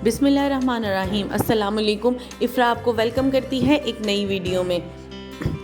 बिस्मिल्लाहिर्रहमानिर्रहीम। अस्सलाम वालेकुम। इफ़राह आपको वेलकम करती है एक नई वीडियो में।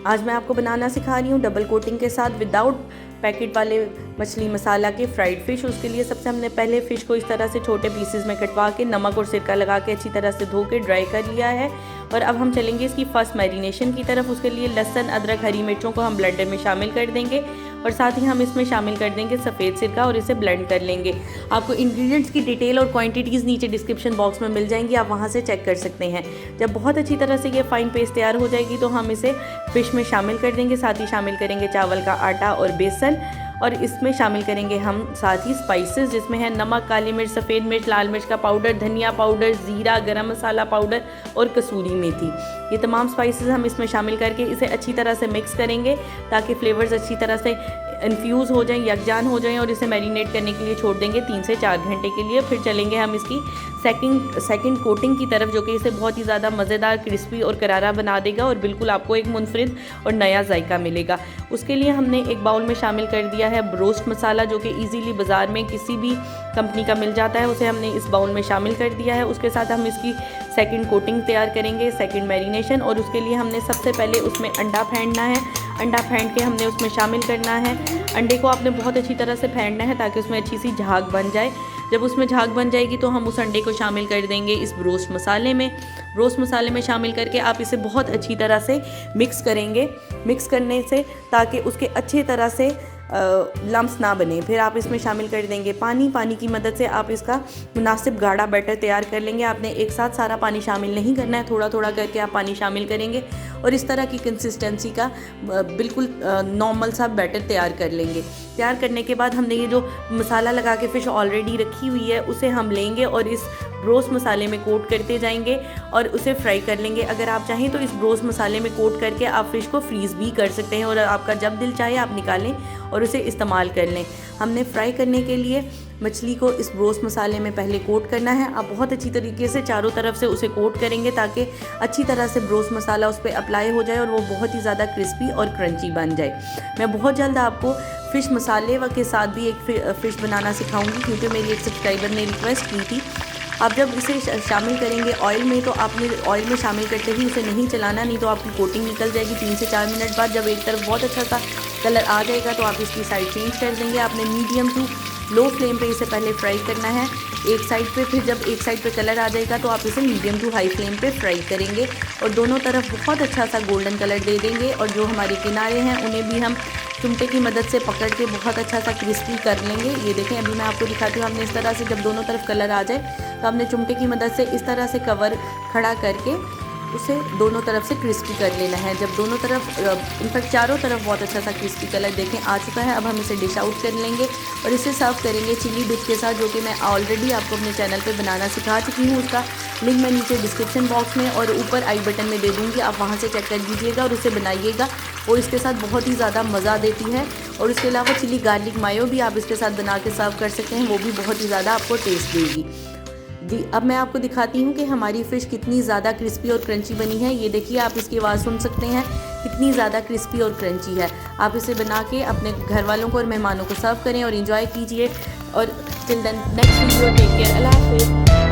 आज मैं आपको बनाना सिखा रही हूँ डबल कोटिंग के साथ विदाउट पैकेट वाले मछली मसाला के फ्राइड फ़िश। उसके लिए सबसे हमने पहले फ़िश को इस तरह से छोटे पीसेस में कटवा के नमक और सिरका लगा के अच्छी तरह से धो के ड्राई कर लिया है। और अब हम चलेंगे इसकी फ़र्स्ट मैरिनेशन की तरफ। उसके लिए लहसुन, अदरक, हरी मिर्चों को हम ब्लेंडर में शामिल कर देंगे और साथ ही हम इसमें शामिल कर देंगे सफ़ेद सिरका और इसे ब्लेंड कर लेंगे। आपको इंग्रेडिएंट्स की डिटेल और क्वांटिटीज़ नीचे डिस्क्रिप्शन बॉक्स में मिल जाएंगी, आप वहाँ से चेक कर सकते हैं। जब बहुत अच्छी तरह से ये फ़ाइन पेस्ट तैयार हो जाएगी तो हम इसे फ़िश में शामिल कर देंगे। साथ ही शामिल करेंगे चावल का आटा और बेसन, और इसमें शामिल करेंगे हम साथ ही स्पाइसेस, जिसमें है नमक, काली मिर्च, सफ़ेद मिर्च, लाल मिर्च का पाउडर, धनिया पाउडर, ज़ीरा, गरम मसाला पाउडर और कसूरी मेथी। ये तमाम स्पाइसेस हम इसमें शामिल करके इसे अच्छी तरह से मिक्स करेंगे ताकि फ्लेवर्स अच्छी तरह से इन्फ्यूज़ हो जाएं, यकजान हो जाएं, और इसे मैरिनेट करने के लिए छोड़ देंगे 3 से 4 घंटे के लिए। फिर चलेंगे हम इसकी सेकंड कोटिंग की तरफ, जो कि इसे बहुत ही ज़्यादा मज़ेदार, क्रिस्पी और करारा बना देगा और बिल्कुल आपको एक मुनफरिद और नया जायका मिलेगा। उसके लिए हमने एक बाउल में शामिल कर दिया है ब्रोस्ट मसाला, जो कि ईज़िली बाज़ार में किसी भी कंपनी का मिल जाता है। उसे हमने इस बाउल में शामिल कर दिया है। उसके साथ हम इसकी सेकंड कोटिंग तैयार करेंगे, सेकंड मैरिनेशन। और उसके लिए हमने सबसे पहले उसमें अंडा फेंटना है। अंडा फेंट के हमने उसमें शामिल करना है। अंडे को आपने बहुत अच्छी तरह से फेंटना है ताकि उसमें अच्छी सी झाग बन जाए। जब उसमें झाग बन जाएगी तो हम उस अंडे को शामिल कर देंगे इस ब्रोस्ट मसाले में। ब्रोस्ट मसाले में शामिल करके आप इसे बहुत अच्छी तरह से मिक्स करेंगे। मिक्स करने से ताकि उसके अच्छी तरह से लम्स ना बने। फिर आप इसमें शामिल कर देंगे पानी। पानी की मदद से आप इसका मुनासिब गाढ़ा बैटर तैयार कर लेंगे। आपने एक साथ सारा पानी शामिल नहीं करना है, थोड़ा थोड़ा करके आप पानी शामिल करेंगे और इस तरह की कंसिस्टेंसी का बिल्कुल नॉर्मल सा बैटर तैयार कर लेंगे। तैयार करने के बाद हमने ये जो मसाला लगा के फ़िश ऑलरेडी रखी हुई है उसे हम लेंगे और इस ब्रोस्ट मसाले में कोट करते जाएंगे और उसे फ्राई कर लेंगे। अगर आप चाहें तो इस ब्रोस्ट मसाले में कोट करके आप फ़िश को फ्रीज़ भी कर सकते हैं और आपका जब दिल चाहे आप निकालें और उसे इस्तेमाल कर लें। हमने फ्राई करने के लिए मछली को इस ब्रोस्ट मसाले में पहले कोट करना है। आप बहुत अच्छी तरीके से चारों तरफ से उसे कोट करेंगे ताकि अच्छी तरह से ब्रोस्ट मसाला उस पर अप्लाई हो जाए और वो बहुत ही ज़्यादा क्रिस्पी और क्रंची बन जाए। मैं बहुत जल्द आपको फ़िश मसाले के साथ भी एक फ़िश बनाना सिखाऊंगी, क्योंकि मेरी एक सब्सक्राइबर ने रिक्वेस्ट की थी। आप जब इसे शामिल करेंगे ऑयल में तो आपने ऑयल में शामिल करते ही उसे नहीं चलाना, नहीं तो आपकी कोटिंग निकल जाएगी। 3 से 4 मिनट बाद जब एक तरफ बहुत अच्छा सा कलर आ जाएगा तो आप इसकी साइड चेंज कर देंगे। आपने मीडियम टू लो फ्लेम पे इसे पहले फ्राई करना है एक साइड पे। फिर जब एक साइड पे कलर आ जाएगा तो आप इसे मीडियम टू हाई फ्लेम पे फ्राई करेंगे और दोनों तरफ बहुत अच्छा सा गोल्डन कलर दे देंगे। और जो हमारे किनारे हैं उन्हें भी हम चुमटे की मदद से पकड़ के बहुत अच्छा सा क्रिस्पी कर लेंगे। ये देखें, अभी मैं आपको दिखाती हूँ। हमने इस तरह से जब दोनों तरफ कलर आ जाए तो हमने चुमटे की मदद से इस तरह से कवर खड़ा करके उसे दोनों तरफ से क्रिस्पी कर लेना है। जब दोनों तरफ इनफैक्ट चारों तरफ बहुत अच्छा सा क्रिस्पी कलर देखें आ चुका है, अब हम इसे डिश आउट कर लेंगे और इसे सर्व करेंगे चिली डिप के साथ, जो कि मैं ऑलरेडी आपको अपने चैनल पे बनाना सिखा चुकी हूँ। उसका लिंक मैं नीचे डिस्क्रिप्शन बॉक्स में और ऊपर आई बटन में दे दूँगी, आप वहाँ से चेक कर लीजिएगा और उसे बनाइएगा। वो इसके साथ बहुत ही ज़्यादा मज़ा देती है। और इसके अलावा चिली गार्लिक मायो भी आप इसके साथ बना के सर्व कर सकते हैं, वो भी बहुत ही ज़्यादा आपको टेस्ट देगी। अब मैं आपको दिखाती हूँ कि हमारी फ़िश कितनी ज़्यादा क्रिस्पी और क्रंची बनी है। ये देखिए, आप इसकी आवाज़ सुन सकते हैं कितनी ज़्यादा क्रिस्पी और क्रंची है। आप इसे बना के अपने घर वालों को और मेहमानों को सर्व करें और इंजॉय कीजिए। और till then next video, take care, अल्लाह हाफ़िज़।